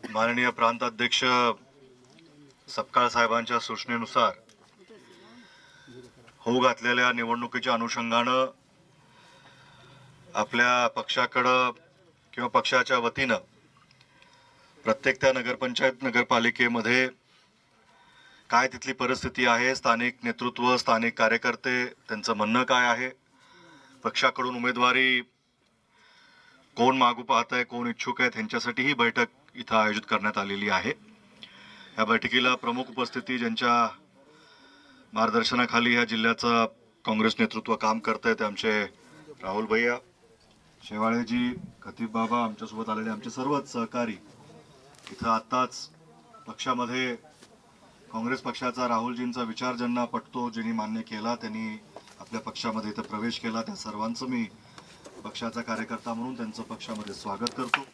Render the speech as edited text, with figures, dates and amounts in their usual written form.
माननीय प्रांताध्यक्ष सपकाळ साहेबांच्या सूचनेनुसार होऊ घातलेल्या निवडणुकीच्या अनुषंगानं आपल्या पक्षाकडं किंवा पक्षाच्या वतीनं प्रत्येक त्या नगरपंचायत नगरपालिकेमध्ये काय तिथली परिस्थिती आहे, स्थानिक नेतृत्व, स्थानिक कार्यकर्ते, त्यांचं म्हणणं काय आहे, पक्षाकडून उमेदवारी कोण मागू पाहत आहे, कोण इच्छुक आहे, त्यांच्यासाठी ही बैठक इथं आयोजित करण्यात आलेली आहे। या बैठकीला प्रमुख उपस्थिती ज्यांच्या मार्गदर्शनाखाली या जिल्ह्याचा काँग्रेस नेतृत्व काम करत आहे ते आमचे राहुल भैया, शेवाळेजी, खतीब बाबा, आमच्यासोबत आलेले आमचे सर्वच सहकारी। इथं आत्ताच पक्षामध्ये काँग्रेस पक्षाचा राहुलजींचा विचार ज्यांना पटतो, ज्यांनी मान्य केला, त्यांनी आपल्या पक्षामध्ये इथं प्रवेश केला, त्या सर्वांचं मी पक्षाचा कार्यकर्ता म्हणून त्यांचं पक्षामध्ये स्वागत करतो।